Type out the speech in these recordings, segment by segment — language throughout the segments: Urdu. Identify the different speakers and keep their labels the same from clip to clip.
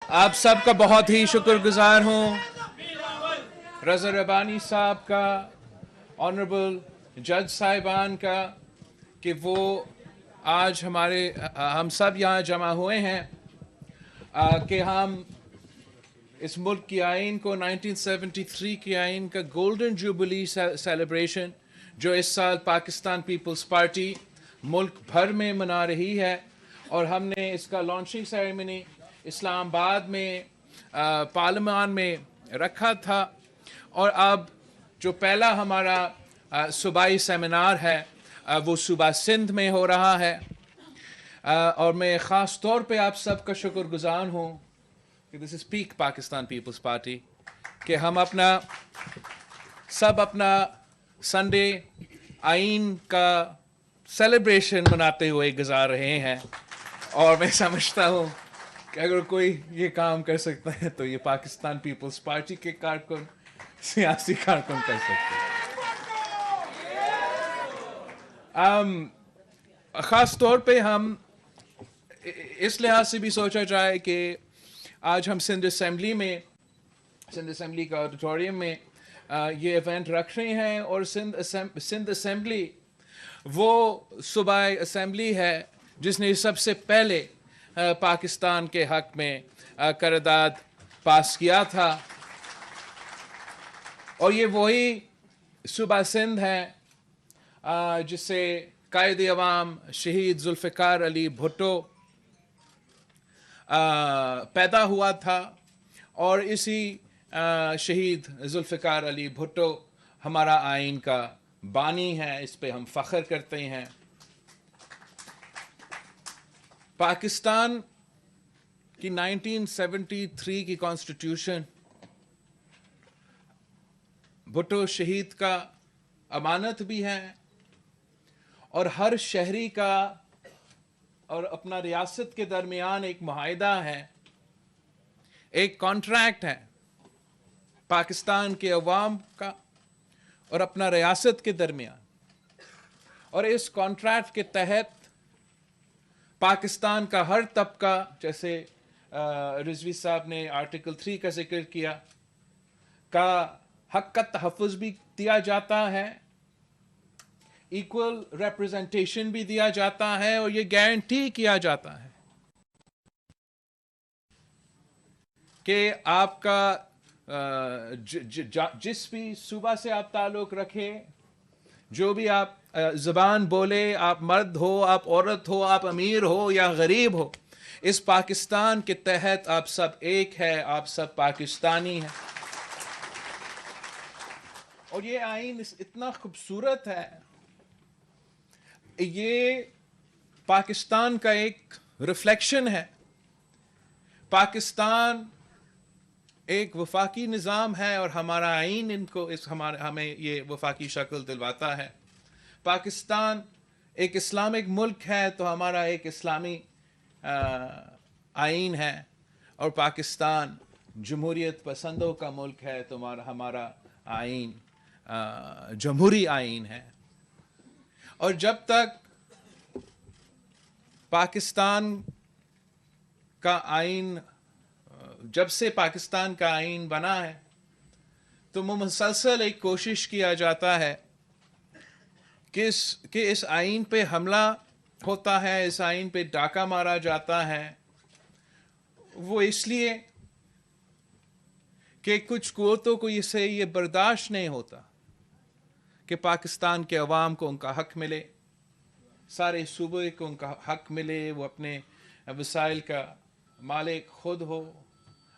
Speaker 1: آپ سب کا بہت ہی شکر گزار ہوں رضا ربانی صاحب کا، آنریبل جج صاحبان کا، کہ وہ آج ہم سب یہاں جمع ہوئے ہیں کہ ہم اس ملک کی آئین کو 1973 کی آئین کا گولڈن جوبلی سیلیبریشن جو اس سال پاکستان پیپلز پارٹی ملک بھر میں منا رہی ہے، اور ہم نے اس کا لانچنگ سیریمنی اسلام آباد میں پارلیمان میں رکھا تھا، اور اب جو پہلا ہمارا صوبائی سیمینار ہے وہ صوبہ سندھ میں ہو رہا ہے، اور میں خاص طور پہ آپ سب کا شکر گزار ہوں کہ دس از پیک پاکستان پیپلز پارٹی کہ ہم اپنا سنڈے آئین کا سیلیبریشن مناتے ہوئے گزار رہے ہیں، اور میں سمجھتا ہوں کہ اگر کوئی یہ کام کر سکتا ہے تو یہ پاکستان پیپلز پارٹی کے کارکن، سیاسی کارکن کر سکتے ہیں۔ خاص طور پہ ہم اس لحاظ سے بھی سوچا جائے کہ آج ہم سندھ اسمبلی کا آڈیٹوریم میں یہ ایونٹ رکھ رہے ہیں، اور سندھ اسمبلی وہ صوبائی اسمبلی ہے جس نے سب سے پہلے پاکستان کے حق میں قرارداد پاس کیا تھا، اور یہ وہی صوبہ سندھ ہے جس سے قائد عوام شہید ذوالفقار علی بھٹو پیدا ہوا تھا، اور اسی شہید ذوالفقار علی بھٹو ہمارا آئین کا بانی ہے، اس پہ ہم فخر کرتے ہیں۔ پاکستان کی 1973 کی کانسٹیٹیوشن بھٹو شہید کا امانت بھی ہے، اور ہر شہری کا اور اپنا ریاست کے درمیان ایک معاہدہ ہے، ایک کانٹریکٹ ہے پاکستان کے عوام کا اور اپنا ریاست کے درمیان، اور اس کانٹریکٹ کے تحت پاکستان کا ہر طبقہ، جیسے رضوی صاحب نے آرٹیکل 3 کا ذکر کیا، کا حق کا تحفظ بھی دیا جاتا ہے، ایکول ریپرزنٹیشن بھی دیا جاتا ہے، اور یہ گارنٹی کیا جاتا ہے کہ آپ کا جس بھی صوبہ سے آپ تعلق رکھے، جو بھی آپ زبان بولے، آپ مرد ہو، آپ عورت ہو، آپ امیر ہو یا غریب ہو، اس پاکستان کے تحت آپ سب ایک ہے، آپ سب پاکستانی ہیں۔ اور یہ آئین اتنا خوبصورت ہے، یہ پاکستان کا ایک ریفلیکشن ہے۔ پاکستان ایک وفاقی نظام ہے، اور ہمارا آئین ہمیں یہ وفاقی شکل دلواتا ہے۔ پاکستان ایک اسلامک ملک ہے تو ہمارا ایک اسلامی آئین ہے، اور پاکستان جمہوریت پسندوں کا ملک ہے تو ہمارا آئین جمہوری آئین ہے۔ اور جب تک پاکستان کا آئین، جب سے پاکستان کا آئین بنا ہے تو مسلسل ایک کوشش کیا جاتا ہے کہ اس آئین پہ حملہ ہوتا ہے، اس آئین پہ ڈاکہ مارا جاتا ہے، وہ اس لیے کہ کچھ قوتوں کو یہ برداشت نہیں ہوتا کہ پاکستان کے عوام کو ان کا حق ملے، سارے صوبے کو ان کا حق ملے، وہ اپنے وسائل کا مالک خود ہو،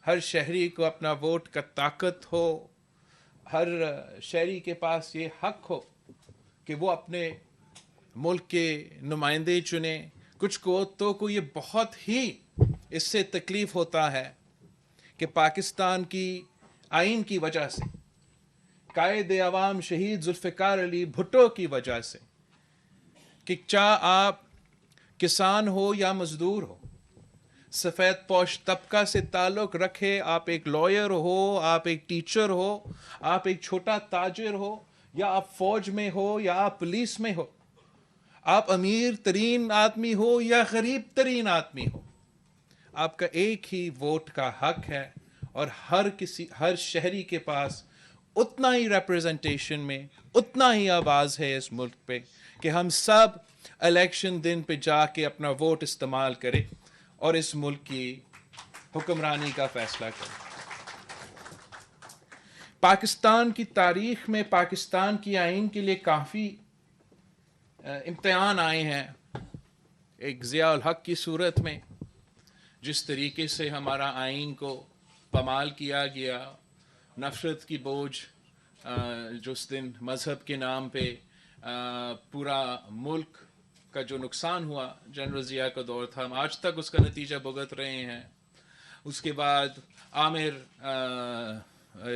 Speaker 1: ہر شہری کو اپنا ووٹ کا طاقت ہو، ہر شہری کے پاس یہ حق ہو کہ وہ اپنے ملک کے نمائندے چنے۔ کچھ قوتوں کو یہ بہت ہی اس سے تکلیف ہوتا ہے کہ پاکستان کی آئین کی وجہ سے، قائد عوام شہید ذوالفقار علی بھٹو کی وجہ سے، کہ چاہے آپ کسان ہو یا مزدور ہو، سفید پوش طبقہ سے تعلق رکھے، آپ ایک لائر ہو، آپ ایک ٹیچر ہو، آپ ایک چھوٹا تاجر ہو، یا آپ فوج میں ہو یا آپ پولیس میں ہو، آپ امیر ترین آدمی ہو یا غریب ترین آدمی ہو، آپ کا ایک ہی ووٹ کا حق ہے اور ہر شہری کے پاس اتنا ہی ریپرزنٹیشن میں اتنا ہی آواز ہے اس ملک پہ کہ ہم سب الیکشن دن پہ جا کے اپنا ووٹ استعمال کریں اور اس ملک کی حکمرانی کا فیصلہ کریں. پاکستان کی تاریخ میں پاکستان کی آئین کے لیے کافی امتحان آئے ہیں. ایک ضیاء الحق کی صورت میں جس طریقے سے ہمارا آئین کو پامال کیا گیا، نفرت کی بوجھ جس دن مذہب کے نام پہ پورا ملک کا جو نقصان ہوا جنرل ضیاء کا دور تھا، ہم آج تک اس کا نتیجہ بھگت رہے ہیں. اس کے بعد عامر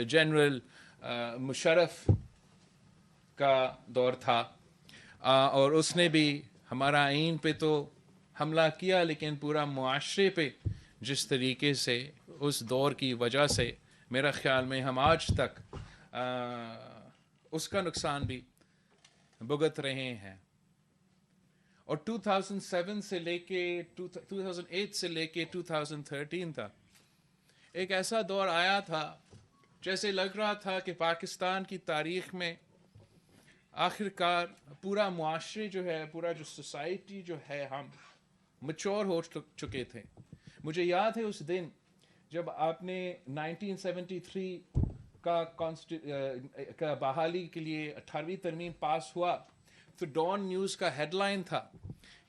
Speaker 1: جنرل مشرف کا دور تھا، اور اس نے بھی ہمارا آئین پہ تو حملہ کیا، لیکن پورا معاشرے پہ جس طریقے سے اس دور کی وجہ سے میرا خیال میں ہم آج تک اس کا نقصان بھی بھگت رہے ہیں. اور 2007 سے لے کے 2008 سے لے کے 2013 تک ایک ایسا دور آیا تھا جیسے لگ رہا تھا کہ پاکستان کی تاریخ میں آخر کار پورا معاشرے جو ہے، پورا جو سوسائٹی جو ہے، ہم میچور ہو چکے تھے. مجھے یاد ہے اس دن جب آپ نے 1973 کا بحالی کے لیے 18ویں ترمیم پاس ہوا تو ڈان نیوز کا ہیڈ لائن تھا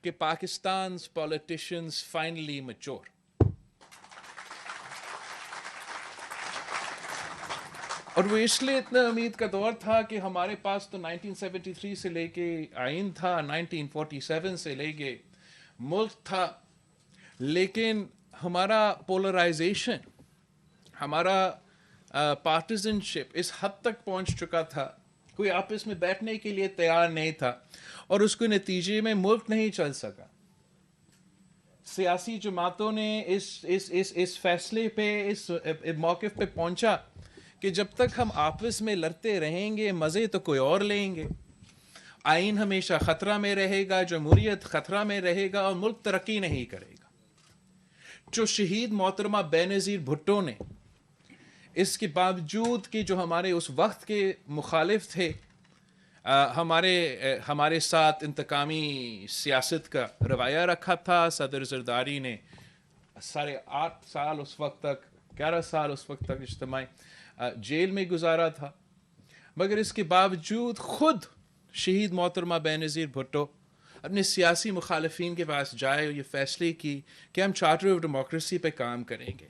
Speaker 1: کہ پاکستان's politicians finally mature. اور وہ اس لیے اتنا امید کا دور تھا کہ ہمارے پاس تو 1973 سے لے کے آئین تھا، 1947 سے لے کے ملک تھا، لیکن ہمارا پولرائزیشن، ہمارا پارٹیزن شپ اس حد تک پہنچ چکا تھا، کوئی آپس میں بیٹھنے کے لیے تیار نہیں تھا، اور اس کے نتیجے میں ملک نہیں چل سکا. سیاسی جماعتوں نے اس فیصلے پہ، اس موقف پہ پہنچا کہ جب تک ہم آپس میں لڑتے رہیں گے مزے تو کوئی اور لیں گے. آئین ہمیشہ خطرہ میں رہے گا، جمہوریت خطرہ میں رہے گا، اور ملک ترقی نہیں کرے گا. جو شہید محترمہ بے نظیر بھٹو نے اس کے باوجود کہ جو ہمارے اس وقت کے مخالف تھے، ہمارے ساتھ انتقامی سیاست کا رویہ رکھا تھا. صدر زرداری نے 8.5 سال اس وقت تک، 11 سال اس وقت تک اجتماعی جیل میں گزارا تھا، مگر اس کے باوجود خود شہید محترمہ بے نظیر بھٹو اپنے سیاسی مخالفین کے پاس جائے اور یہ فیصلے کی کہ ہم چارٹر آف ڈیموکریسی پہ کام کریں گے،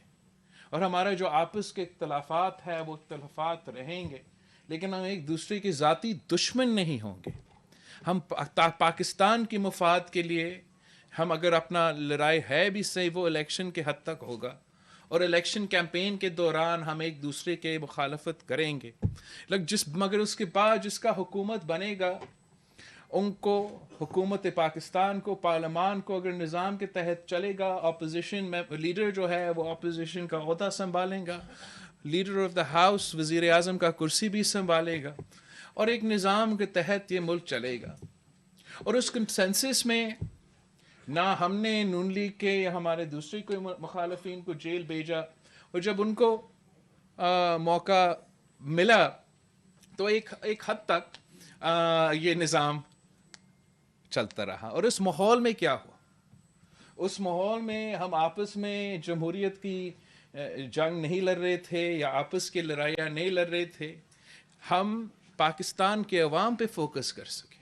Speaker 1: اور ہمارا جو آپس کے اختلافات ہے وہ اختلافات رہیں گے، لیکن ہم ایک دوسرے کے ذاتی دشمن نہیں ہوں گے. ہم پاکستان کے مفاد کے لیے ہم اگر اپنا لڑائی ہے بھی صحیح، وہ الیکشن کے حد تک ہوگا، اور الیکشن کیمپین کے دوران ہم ایک دوسرے کے مخالفت کریں گے. مگر اس کے بعد جس کا حکومت بنے گا، ان کو، حکومت پاکستان کو، پارلیمان کو اگر نظام کے تحت چلے گا، اپوزیشن میں لیڈر جو ہے وہ اپوزیشن کا عہدہ سنبھالیں گا، لیڈر آف دا ہاؤس وزیر اعظم کا کرسی بھی سنبھالے گا، اور ایک نظام کے تحت یہ ملک چلے گا. اور اس کنسنسس میں نہ ہم نے نون لیگ کے یا ہمارے دوسرے کوئی مخالفین کو جیل بھیجا، اور جب ان کو موقع ملا تو ایک حد تک یہ نظام چلتا رہا. اور اس ماحول میں کیا ہوا؟ اس ماحول میں ہم آپس میں جمہوریت کی جنگ نہیں لڑ رہے تھے یا آپس کی لڑائیاں نہیں لڑ رہے تھے، ہم پاکستان کے عوام پہ فوکس کر سکے.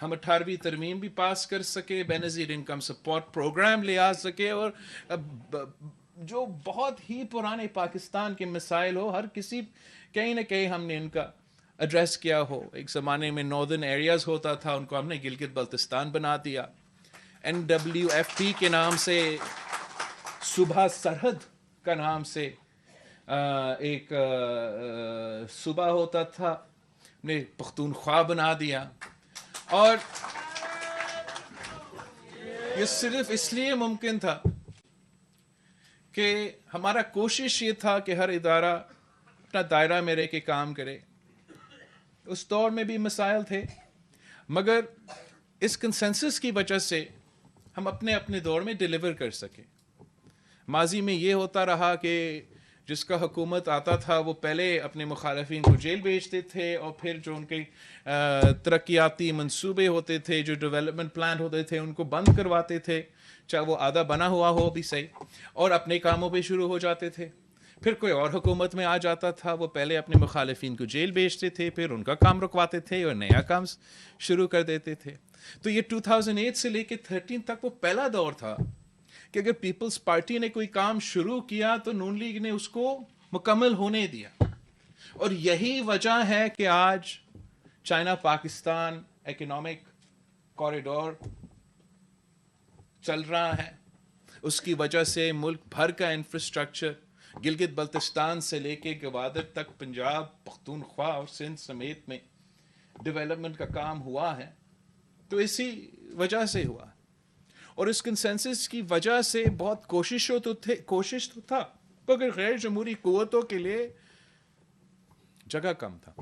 Speaker 1: ہم 18ویں ترمیم بھی پاس کر سکے، بے نظیر انکم سپورٹ پروگرام لے آ سکے، اور جو بہت ہی پرانے پاکستان کے مسائل ہو، ہر کسی کہیں نہ کہیں ہم نے ان کا ایڈریس کیا ہو. ایک زمانے میں ناردرن ایریاز ہوتا تھا، ان کو ہم نے گلگت بلتستان بنا دیا. NWFP کے نام سے، صوبہ سرحد کا نام سے ایک صوبہ ہوتا تھا، نے پختونخوا بنا دیا. اور یہ صرف اس لیے ممکن تھا کہ ہمارا کوشش یہ تھا کہ ہر ادارہ اپنا دائرہ میں رہ کے کام کرے. اس دور میں بھی مسائل تھے، مگر اس کنسنسس کی وجہ سے ہم اپنے دور میں ڈیلیور کر سکے. ماضی میں یہ ہوتا رہا کہ جس کا حکومت آتا تھا وہ پہلے اپنے مخالفین کو جیل بھیجتے تھے، اور پھر جو ان کے ترقیاتی منصوبے ہوتے تھے، جو ڈیولپمنٹ پلان ہوتے تھے، ان کو بند کرواتے تھے، چاہے وہ آدھا بنا ہوا ہو بھی صحیح، اور اپنے کاموں پہ شروع ہو جاتے تھے. پھر کوئی اور حکومت میں آ جاتا تھا، وہ پہلے اپنے مخالفین کو جیل بھیجتے تھے، پھر ان کا کام رکواتے تھے اور نیا کام شروع کر دیتے تھے. تو یہ 2008 سے لے کے 13 تک وہ پہلا دور تھا کہ اگر پیپلز پارٹی نے کوئی کام شروع کیا تو نون لیگ نے اس کو مکمل ہونے دیا. اور یہی وجہ ہے کہ آج چائنا پاکستان اکنامک کوریڈور چل رہا ہے. اس کی وجہ سے ملک بھر کا انفراسٹرکچر گلگت بلتستان سے لے کے گوادر تک، پنجاب، پختونخوا اور سندھ سمیت میں ڈیولپمنٹ کا کام ہوا ہے. تو اسی وجہ سے ہوا، اور اس کنسنسس کی وجہ سے بہت کوشش تو تھا، مگر غیر جمہوری قوتوں کے لیے جگہ کم تھا.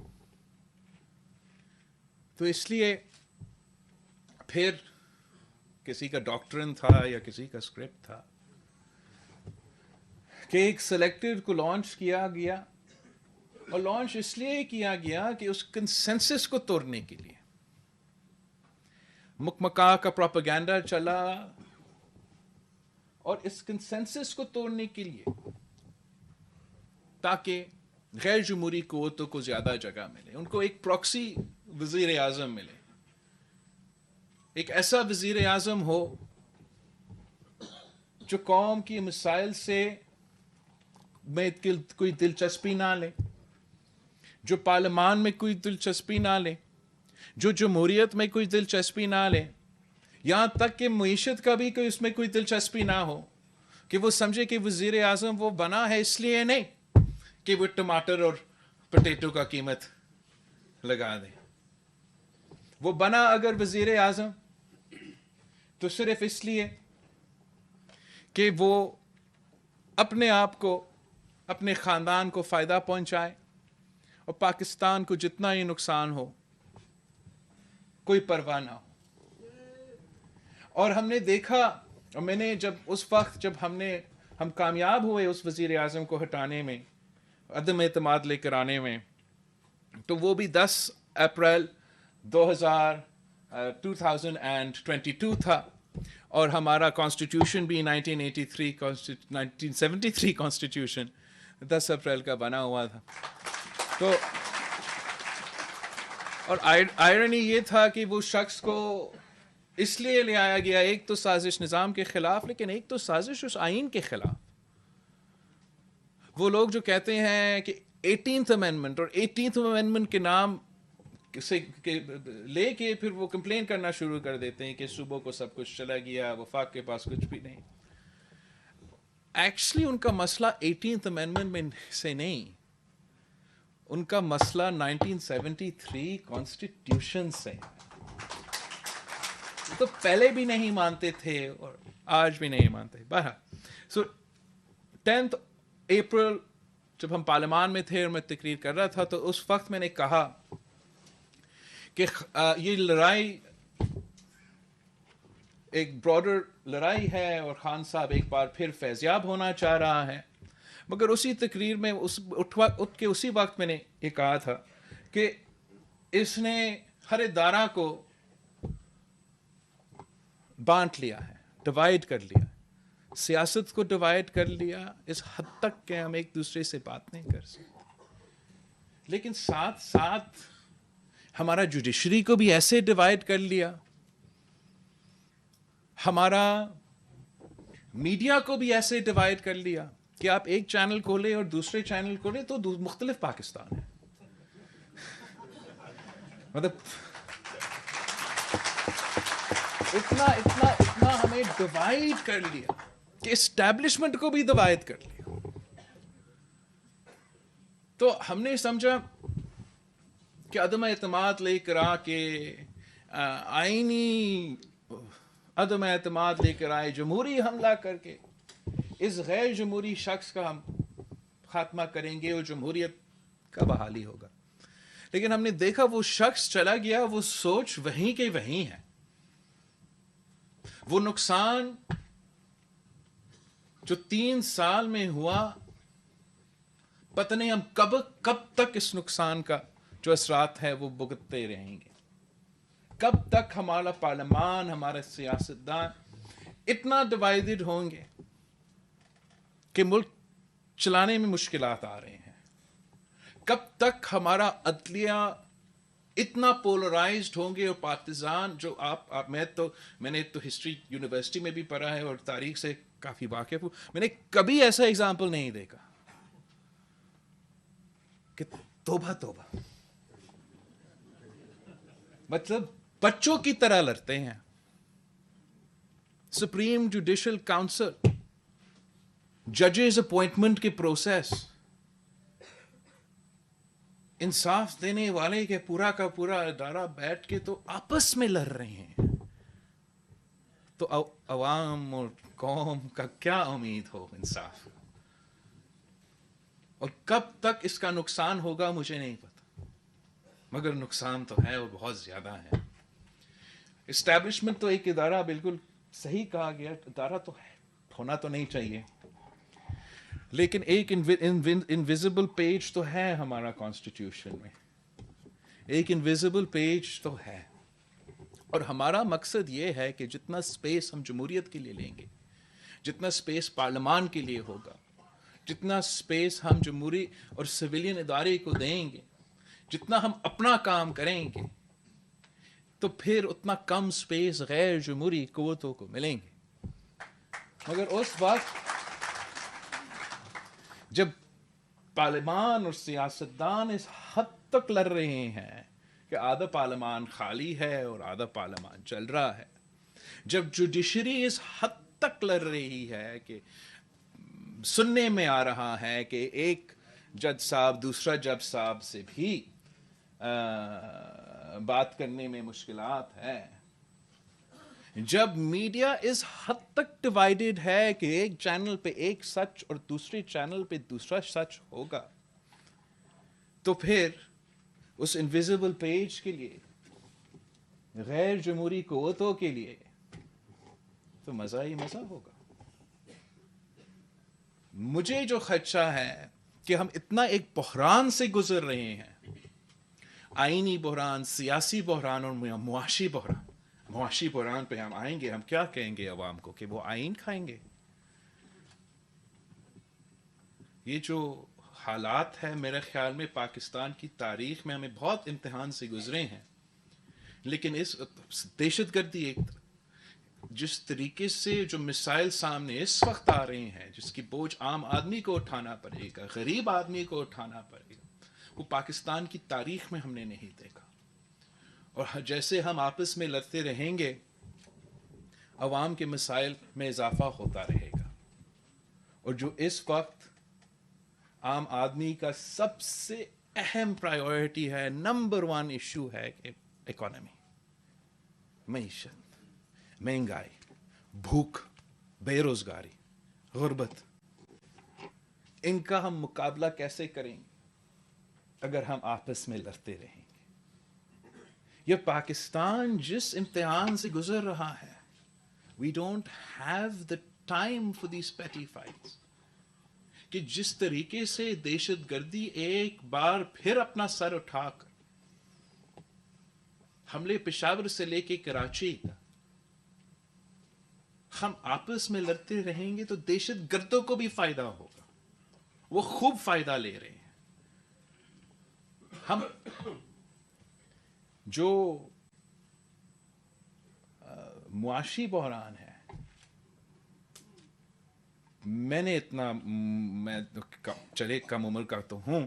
Speaker 1: تو اس لیے پھر کسی کا ڈاکٹرن تھا یا کسی کا اسکرپٹ تھا کہ ایک سلیکٹڈ کو لانچ کیا گیا، اور لانچ اس لیے کیا گیا کہ اس کنسنسس کو توڑنے کے لیے مکمکا کا پروپیگنڈا چلا، اور اس کنسنسس کو توڑنے کے لیے تاکہ غیر جمہوری قوتوں کو زیادہ جگہ ملے، ان کو ایک پراکسی وزیر اعظم ملے، ایک ایسا وزیر اعظم ہو جو قوم کی مسائل سے میں کوئی دلچسپی نہ لے، جو پارلیمان میں کوئی دلچسپی نہ لے، جو جمہوریت میں کوئی دلچسپی نہ لے، یہاں تک کہ معیشت کا بھی کوئی اس میں کوئی دلچسپی نہ ہو، کہ وہ سمجھے کہ وزیر اعظم وہ بنا ہے اس لیے نہیں کہ وہ ٹماٹر اور پوٹیٹو کا قیمت لگا دے. وہ بنا اگر وزیر اعظم تو صرف اس لیے کہ وہ اپنے آپ کو، اپنے خاندان کو فائدہ پہنچائے، اور پاکستان کو جتنا ہی نقصان ہو کوئی پرواہ نہ ہو. اور ہم نے دیکھا، اور میں نے جب اس وقت جب ہم کامیاب ہوئے اس وزیر اعظم کو ہٹانے میں، عدم اعتماد لے کر آنے میں، تو وہ بھی 10 اپریل 2022 تھا، اور ہمارا کانسٹیٹیوشن بھی 1973 کانسٹیٹیوشن 10 اپریل کا بنا ہوا تھا. تو اور آئرنی یہ تھا کہ وہ شخص کو اس لیے لے آیا گیا، ایک تو سازش نظام کے خلاف، لیکن ایک تو سازش اس آئین کے خلاف. وہ لوگ جو کہتے ہیں کہ 18th امینڈمنٹ، اور 18th امینڈمنٹ کے نام سے لے کے پھر وہ کمپلین کرنا شروع کر دیتے ہیں کہ صوبوں کو سب کچھ چلا گیا، وفاق کے پاس کچھ بھی نہیں. ایکچولی ان کا مسئلہ 18th امینڈمنٹ میں سے نہیں، ان کا مسئلہ 1973 کانسٹیٹیوشن سے. تو پہلے بھی نہیں مانتے تھے اور آج بھی نہیں مانتے. بہرحال سو 10 اپریل جب ہم پارلیمان میں تھے اور میں تقریر کر رہا تھا، تو اس وقت میں نے کہا کہ یہ لڑائی ایک براڈر لڑائی ہے، اور خان صاحب ایک بار پھر فیضیاب ہونا چاہ رہا ہے. مگر اسی تقریر میں اٹھ کے اسی وقت میں نے یہ کہا تھا کہ اس نے ہر ادارہ کو بانٹ لیا ہے، ڈیوائڈ کر لیا، سیاست کو ڈیوائڈ کر لیا اس حد تک کہ ہم ایک دوسرے سے بات نہیں کر سکتے. لیکن ساتھ ساتھ ہمارا جوڈیشری کو بھی ایسے ڈیوائڈ کر لیا، ہمارا میڈیا کو بھی ایسے ڈیوائڈ کر لیا کہ آپ ایک چینل کھولے اور دوسرے چینل کھولے تو مختلف پاکستان ہے. مطلب اتنا ہمیں ڈیوائڈ کر لیا کہ اسٹیبلشمنٹ کو بھی ڈیوائڈ کر لیا. تو ہم نے سمجھا کہ عدم اعتماد لے کر آ کے آئینی عدم اعتماد لے کر آئے، جمہوری حملہ کر کے اس غیر جمہوری شخص کا ہم خاتمہ کریں گے اور جمہوریت کا بحالی ہوگا. لیکن ہم نے دیکھا وہ شخص چلا گیا، وہ سوچ وہیں کے وہیں ہے. وہ نقصان جو 3 سال میں ہوا، پتہ نہیں ہم کب تک اس نقصان کا جو اثرات ہے وہ بھگتتے رہیں گے. کب تک ہمارا پارلیمان، ہمارے سیاستدان اتنا ڈیوائیڈڈ ہوں گے کہ ملک چلانے میں مشکلات آ رہے ہیں. کب تک ہمارا عدلیہ اتنا پولرائزڈ ہوں گے اور پارٹیزان. جو میں نے تو ہسٹری یونیورسٹی میں بھی پڑھا ہے اور تاریخ سے کافی واقف ہوں. میں نے کبھی ایسا ایگزامپل نہیں دیکھا کہ توبہ توبہ، مطلب بچوں کی طرح لڑتے ہیں. سپریم جوڈیشل کاؤنسل، ججز اپوائنٹمنٹ کے پروسیس، انصاف دینے والے کے پورا کا پورا ادارہ بیٹھ کے تو آپس میں لڑ رہے ہیں. تو عوام اور قوم کا کیا امید ہو انصاف؟ اور کب تک اس کا نقصان ہوگا مجھے نہیں پتا، مگر نقصان تو ہے وہ بہت زیادہ ہے. اسٹیبلشمنٹ تو ایک ادارہ، بالکل صحیح کہا گیا، ادارہ تو ہے، ہونا تو نہیں چاہیے، لیکن ایک انویزیبل پیج تو ہے ہمارا کانسٹیٹیوشن میں، ایک انویزیبل پیج تو ہے. اور ہمارا مقصد یہ ہے کہ جتنا سپیس ہم جمہوریت کے لیے لیں گے، جتنا سپیس پارلیمان کے لیے ہوگا، جتنا سپیس ہم جمہوری اور سویلین ادارے کو دیں گے، جتنا ہم اپنا کام کریں گے، تو پھر اتنا کم سپیس غیر جمہوری قوتوں کو ملیں گے. مگر اس وقت جب پارلیمان اور سیاستدان اس حد تک لڑ رہے ہیں کہ آدھا پارلیمان خالی ہے اور آدھا پارلیمان چل رہا ہے، جب جوڈیشری اس حد تک لڑ رہی ہے کہ سننے میں آ رہا ہے کہ ایک جج صاحب دوسرا جج صاحب سے بھی بات کرنے میں مشکلات ہے، جب میڈیا اس حد تک ڈیوائیڈڈ ہے کہ ایک چینل پہ ایک سچ اور دوسرے چینل پہ دوسرا سچ ہوگا، تو پھر اس انویزیبل پیج کے لیے، غیر جمہوری قوتوں کے لیے تو مزہ ہی مزہ ہوگا. مجھے جو خدشہ ہے کہ ہم اتنا ایک بحران سے گزر رہے ہیں، آئینی بحران، سیاسی بحران اور معاشی بحران. معاشی بحران پہ ہم آئیں گے، ہم کیا کہیں گے عوام کو کہ وہ آئین کھائیں گے؟ یہ جو حالات ہے میرے خیال میں پاکستان کی تاریخ میں ہمیں بہت امتحان سے گزرے ہیں، لیکن اس دہشت گردی ایک جس طریقے سے جو مسائل سامنے اس وقت آ رہے ہیں، جس کی بوجھ عام آدمی کو اٹھانا پڑے گا، غریب آدمی کو اٹھانا پڑے گا، وہ پاکستان کی تاریخ میں ہم نے نہیں دیکھا. اور جیسے ہم آپس میں لڑتے رہیں گے، عوام کے مسائل میں اضافہ ہوتا رہے گا. اور جو اس وقت عام آدمی کا سب سے اہم پرائیورٹی ہے، نمبر 1 ایشو ہے کہ اکانومی، معیشت، مہنگائی، بھوک، بے روزگاری، غربت، ان کا ہم مقابلہ کیسے کریں گے اگر ہم آپس میں لڑتے رہیں گے؟ یہ پاکستان جس امتحان سے گزر رہا ہے، we don't have the time for these petty fights. کہ جس طریقے سے دہشت گردی ایک بار پھر اپنا سر اٹھا کر حملے پشاور سے لے کے کراچی کا، ہم آپس میں لڑتے رہیں گے تو دہشت گردوں کو بھی فائدہ ہوگا، وہ خوب فائدہ لے رہے ہیں. ہم جو معاشی بحران ہے، میں نے اتنا، میں چلے کم عمر کا تو ہوں،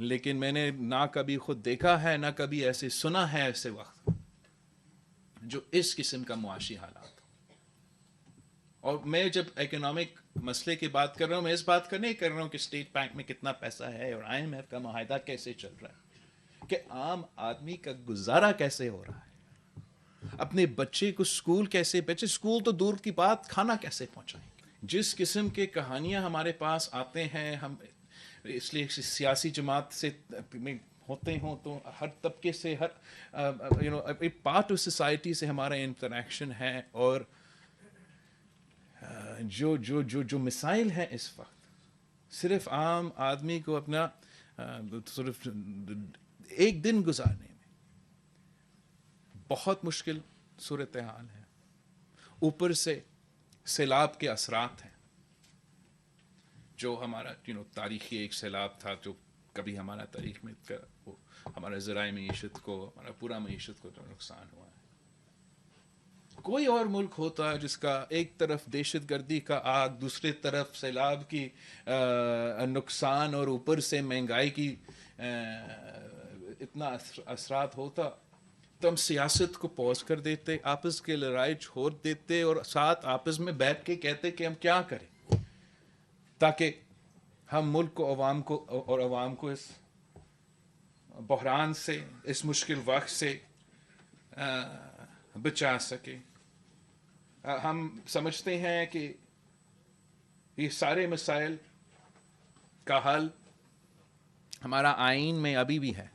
Speaker 1: لیکن میں نے نہ کبھی خود دیکھا ہے نہ کبھی ایسے سنا ہے ایسے وقت جو اس قسم کا معاشی حالات. اور میں جب اکنامک مسئلے کی بات کر رہا ہوں، میں اس بات کا نہیں کر رہا ہوں کہ اسٹیٹ بینک میں کتنا پیسہ ہے اور IMF کا معاہدہ کیسے چل رہا ہے، کہ عام آدمی کا گزارا کیسے ہو رہا ہے، اپنے بچے کو اسکول کیسے، بچے اسکول تو دور کی بات، کھانا کیسے پہنچائیں گے. جس قسم کے کہانیاں ہمارے پاس آتے ہیں، ہم اس لیے سیاسی جماعت سے ہوتے ہوں تو ہر طبقے سے، ہر پارٹ آف سوسائٹی سے ہمارا انٹریکشن ہے، اور جو مسائل ہیں اس وقت، صرف عام آدمی کو اپنا صرف ایک دن گزارنے میں بہت مشکل صورتحال ہے. اوپر سے سیلاب کے اثرات ہیں، جو ہمارا تاریخی ایک سیلاب تھا جو کبھی ہمارا تاریخ میں ہمارا ذرائع معیشت کو، ہمارا پورا معیشت کو جو نقصان ہوا ہے. کوئی اور ملک ہوتا جس کا ایک طرف دہشت گردی کا آگ، دوسری طرف سیلاب کی نقصان اور اوپر سے مہنگائی کی اتنا اثرات ہوتا، تو ہم سیاست کو پوز کر دیتے، آپس کے لڑائی چھوڑ دیتے اور ساتھ آپس میں بیٹھ کے کہتے کہ ہم کیا کریں تاکہ ہم ملک کو، عوام کو اس بحران سے، اس مشکل وقت سے بچا سکے. ہم سمجھتے ہیں کہ یہ سارے مسائل کا حل ہمارا آئین میں ابھی بھی ہے،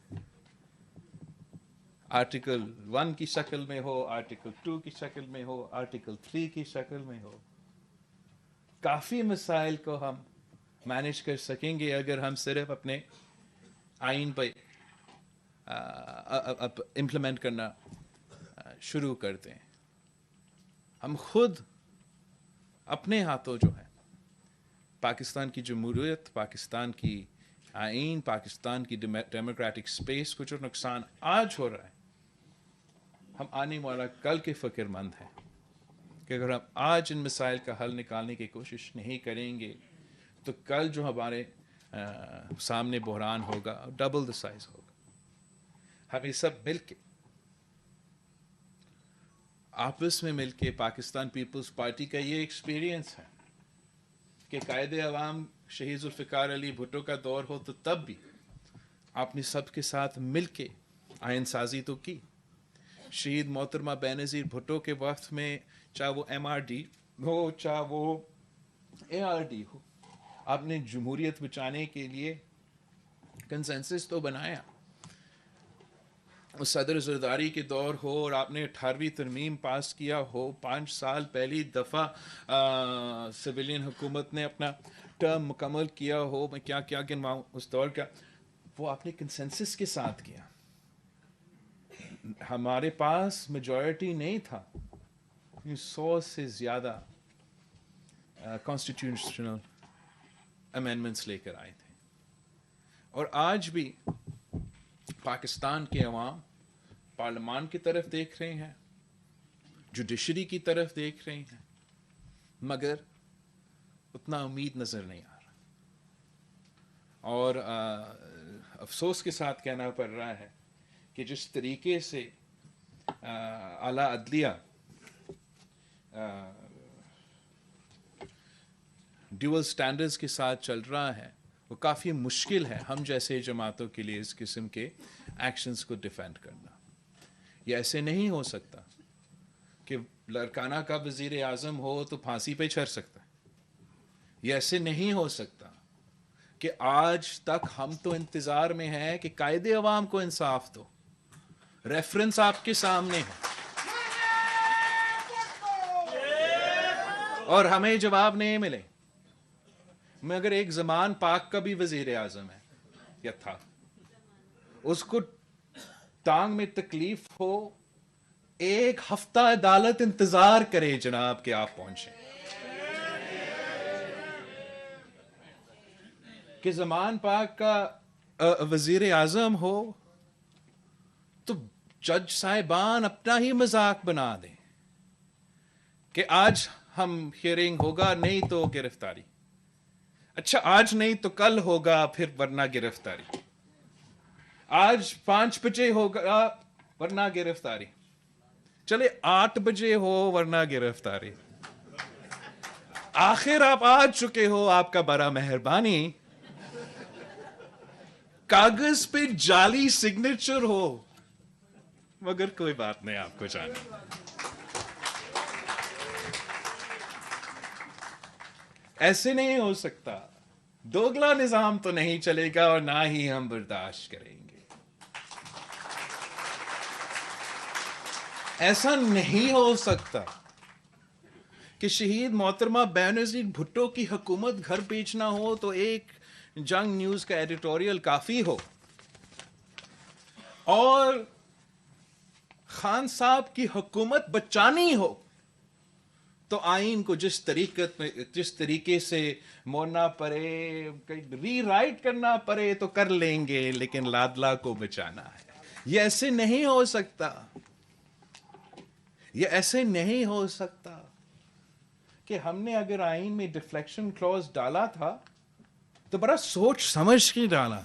Speaker 1: آرٹیکل 1 کی شکل میں ہو، آرٹیکل 2 کی شکل میں ہو، آرٹیکل 3 کی شکل میں ہو. کافی مسائل کو ہم مینیج کر سکیں گے اگر ہم صرف اپنے آئین پہ امپلیمنٹ کرنا شروع کرتے ہیں. ہم خود اپنے ہاتھوں جو ہے پاکستان کی جمہوریت، پاکستان کی آئین، پاکستان کی ڈیموکریٹک سپیس کو جو نقصان آج ہو رہا ہے، ہم آنے والا کل کے فکر مند ہیں کہ اگر ہم آج ان مسائل کا حل نکالنے کی کوشش نہیں کریں گے تو کل جو ہمارے سامنے بحران ہوگا ڈبل دا سائز ہوگا. ہمیں سب مل کے، آپس میں مل کے، پاکستان پیپلز پارٹی کا یہ ایکسپیرینس ہے کہ قائد عوام شہید ذوالفقار علی بھٹو کا دور ہو تو تب بھی آپ نے سب کے ساتھ مل کے آئین سازی تو کی. شہید محترمہ بینظیر بھٹو کے وقت میں، چاہے وہ MRD ہو چاہے وہ ARD ہو، آپ نے جمہوریت بچانے کے لیے کنسنسس تو بنایا. صدر زرداری کے دور ہو اور آپ نے 18ویں ترمیم پاس کیا ہو، 5 سال پہلی دفعہ سویلین حکومت نے اپنا ٹرم مکمل کیا ہو، میں کیا کیا گنواؤں اس دور کا، وہ آپ نے کنسنسس کے ساتھ کیا. ہمارے پاس میجورٹی نہیں تھا، 100 سے زیادہ کانسٹیٹیوشنل امینڈمنٹس لے کر آئے تھے. اور آج بھی پاکستان کے عوام پارلیمان کی طرف دیکھ رہے ہیں، جوڈیشری کی طرف دیکھ رہے ہیں، مگر اتنا امید نظر نہیں آ رہا. اور افسوس کے ساتھ کہنا پڑ رہا ہے کہ جس طریقے سے اعلیٰ عدلیہ ڈیول سٹینڈرڈز کے ساتھ چل رہا ہے، وہ کافی مشکل ہے ہم جیسے جماعتوں کے لیے اس قسم کے ایکشنز کو ڈیفینڈ کرنا. یہ ایسے نہیں ہو سکتا کہ لڑکانہ کا وزیر اعظم ہو تو پھانسی پہ چڑھ سکتا ہے. یہ ایسے نہیں ہو سکتا کہ آج تک ہم تو انتظار میں ہیں کہ قائد عوام کو انصاف دو. ریفرنس آپ کے سامنے ہے اور ہمیں جواب نہیں ملے. مگر ایک زمان پاک کا بھی وزیر اعظم ہے یا تھا، اس کو ٹانگ میں تکلیف ہو، 1 ہفتہ عدالت انتظار کرے جناب کہ آپ پہنچیں. کہ زمان پاک کا وزیر اعظم ہو تو جج صاحبان اپنا ہی مذاق بنا دیں کہ آج ہم ہیئرنگ ہوگا، نہیں تو گرفتاری. اچھا آج نہیں تو کل ہوگا، پھر ورنہ گرفتاری. آج 5 بجے ہوگا ورنہ گرفتاری، چلے 8 بجے ہو ورنہ گرفتاری. آخر آپ آ چکے ہو، آپ کا بڑا مہربانی. کاغذ پہ جعلی سگنیچر ہو، مگر کوئی بات نہیں، آپ کو جانا. ایسے نہیں ہو سکتا. دوگلا نظام تو نہیں چلے گا اور نہ ہی ہم برداشت کریں گے. ایسا نہیں ہو سکتا کہ شہید محترمہ بینظیر بھٹو کی حکومت گھر بیچنا ہو تو ایک جنگ نیوز کا ایڈیٹوریل کافی ہو، اور خان صاحب کی حکومت بچانی ہو تو آئین کو جس طریقے سے موڑنا پڑے، ری رائٹ کرنا پڑے تو کر لیں گے، لیکن لادلا کو بچانا ہے۔ یہ ایسے نہیں ہو سکتا، یہ ایسے نہیں ہو سکتا کہ ہم نے اگر آئین میں ڈیفلیکشن کلوز ڈالا تھا تو بڑا سوچ سمجھ کے ڈالا،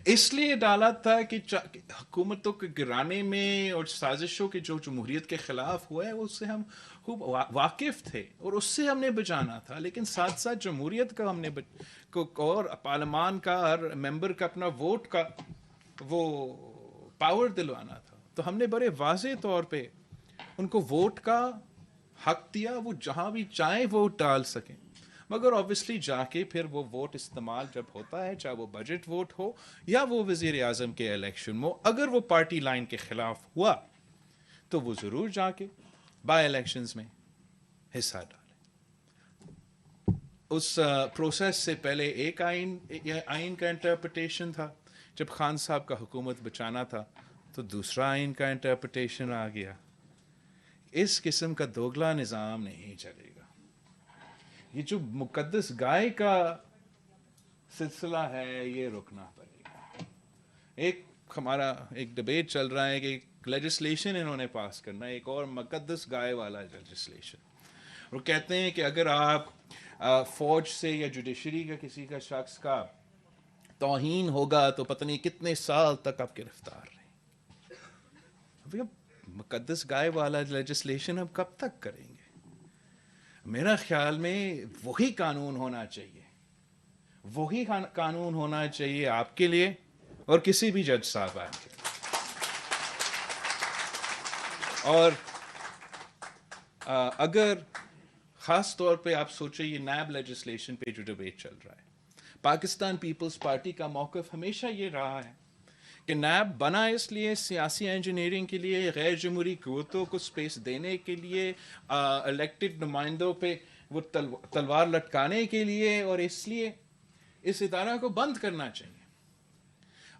Speaker 1: اس لیے ڈالا تھا کہ حکومتوں کے گرانے میں اور سازشوں کے جو جمہوریت کے خلاف ہوا ہے اس سے ہم خوب واقف تھے اور اس سے ہم نے بچانا تھا، لیکن ساتھ ساتھ جمہوریت کا ہم نے اور پارلیمان کا ہر ممبر کا اپنا ووٹ کا وہ پاور دلوانا تھا۔ تو ہم نے بڑے واضح طور پہ ان کو ووٹ کا حق دیا، وہ جہاں بھی چاہیں ووٹ ڈال سکیں، مگر آبویسلی جا کے پھر وہ ووٹ استعمال جب ہوتا ہے، چاہے وہ بجٹ ووٹ ہو یا وہ وزیر اعظم کے الیکشن ہو، اگر وہ پارٹی لائن کے خلاف ہوا تو وہ ضرور جا کے بائی الیکشنز میں حصہ ڈالیں۔ اس پروسیس سے پہلے ایک آئین کا انٹرپریٹیشن تھا، جب خان صاحب کا حکومت بچانا تھا تو دوسرا آئین کا انٹرپریٹیشن آ گیا۔ اس قسم کا دوگلا نظام نہیں چلے گا۔ یہ جو مقدس گائے کا سلسلہ ہے یہ رکنا پڑے گا۔ ہمارا ایک ڈبیٹ چل رہا ہے کہ لیجسلیشن انہوں نے پاس کرنا ہے، ایک اور مقدس گائے والا لیجسلیشن۔ وہ کہتے ہیں کہ اگر آپ فوج سے یا جوڈیشری کا کسی کا شخص کا توہین ہوگا تو پتہ نہیں کتنے سال تک آپ گرفتار رہیں۔ مقدس گائے والا لیجسلیشن ہم کب تک کریں گے؟ میرا خیال میں وہی قانون ہونا چاہیے، وہی قانون ہونا چاہیے آپ کے لیے اور کسی بھی جج صاحب کے لیے۔ اور اگر خاص طور پہ آپ سوچیں یہ نیب لیجسلیشن پہ جو ڈبیٹ چل رہا ہے، پاکستان پیپلز پارٹی کا موقف ہمیشہ یہ رہا ہے کہ نیب بنا اس لیے سیاسی انجینئرنگ کے لیے، غیر جمہوری قوتوں کو سپیس دینے کے لیے، الیکٹڈ نمائندوں پہ وہ تلوار لٹکانے کے لیے، اور اس لیے اس ادارہ کو بند کرنا چاہیے۔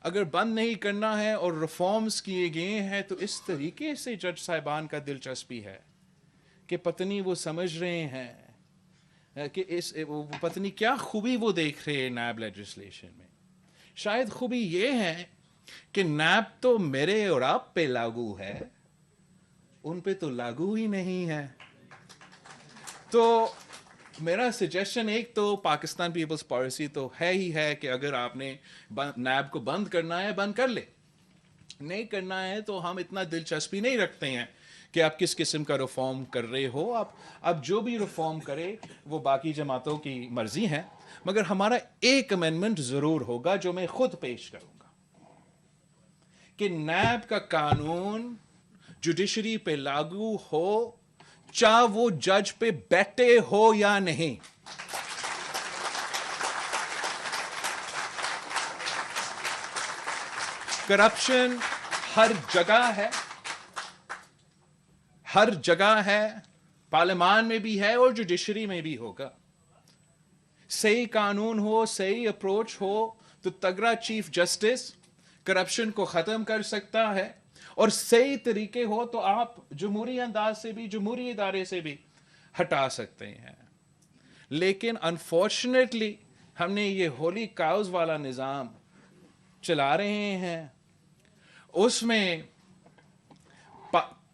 Speaker 1: اگر بند نہیں کرنا ہے اور ریفارمز کیے گئے ہیں تو اس طریقے سے جج صاحبان کا دلچسپی ہے کہ پتہ نہیں وہ سمجھ رہے ہیں کہ پتہ نہیں کیا خوبی وہ دیکھ رہے ہیں نیب لیجسلیشن میں۔ شاید خوبی یہ ہے کہ نیب تو میرے اور آپ پہ لاگو ہے، ان پہ تو لاگو ہی نہیں ہے۔ تو میرا سجیشن ایک تو پاکستان پیپلز پالیسی تو ہے ہی ہے کہ اگر آپ نے نیب کو بند کرنا ہے بند کر لے، نہیں کرنا ہے تو ہم اتنا دلچسپی نہیں رکھتے ہیں کہ آپ کس قسم کا ریفارم کر رہے ہو، آپ جو بھی ریفارم کرے وہ باقی جماعتوں کی مرضی ہے، مگر ہمارا ایک امینڈمنٹ ضرور ہوگا جو میں خود پیش کروں گا کہ نیب کا قانون جوڈیشری پہ لاگو ہو چاہے وہ جج پہ بیٹھے ہو یا نہیں۔ کرپشن ہر جگہ ہے، ہر جگہ ہے، پارلیمان میں بھی ہے اور جوڈیشری میں بھی ہوگا۔ صحیح قانون ہو، صحیح اپروچ ہو تو تگڑا چیف جسٹس کرپشن کو ختم کر سکتا ہے، اور صحیح طریقے ہو تو آپ جمہوری انداز سے بھی، جمہوری ادارے سے بھی ہٹا سکتے ہیں۔ لیکن انفارچونیٹلی ہم نے یہ ہولی کاؤز والا نظام چلا رہے ہیں، اس میں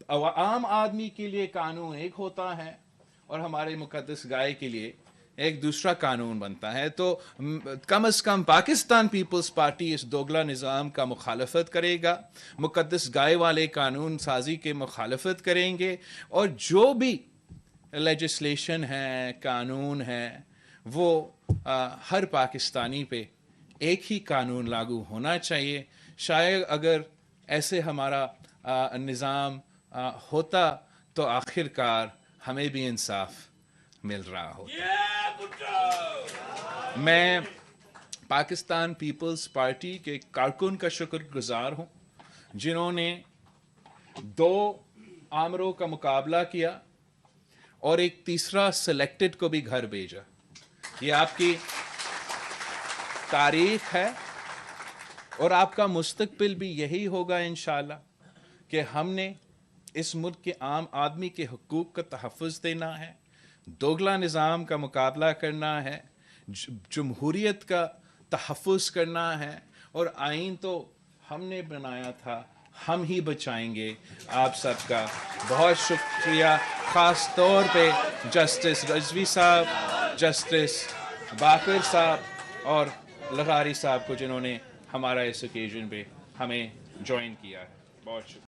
Speaker 1: عام آدمی کے لیے قانون ایک ہوتا ہے اور ہمارے مقدس گائے کے لیے ایک دوسرا قانون بنتا ہے۔ تو کم از کم پاکستان پیپلز پارٹی اس دوگلا نظام کا مخالفت کرے گا، مقدس گائے والے قانون سازی کے مخالفت کریں گے، اور جو بھی لیجسلیشن ہے، قانون ہے، وہ ہر پاکستانی پہ ایک ہی قانون لاگو ہونا چاہیے۔ شاید اگر ایسے ہمارا نظام ہوتا تو آخر کار ہمیں بھی انصاف مل رہا ہوتا۔ میں پاکستان پیپلز پارٹی کے کارکن کا شکر گزار ہوں جنہوں نے 2 آمروں کا مقابلہ کیا اور ایک تیسرا سلیکٹڈ کو بھی گھر بھیجا. یہ آپ کی تاریخ ہے اور آپ کا مستقبل بھی یہی ہوگا انشاءاللہ کہ ہم نے اس ملک کے عام آدمی کے حقوق کا تحفظ دینا ہے, دوگلا نظام کا مقابلہ کرنا ہے, جمہوریت کا تحفظ کرنا ہے, اور آئین تو ہم نے بنایا تھا, ہم ہی بچائیں گے. آپ سب کا بہت شکریہ, خاص طور پہ جسٹس رضوی صاحب, جسٹس باقر صاحب اور لغاری صاحب کو جنہوں نے ہمارا اس اوکیزن پہ ہمیں جوائن کیا ہے. بہت شکریہ.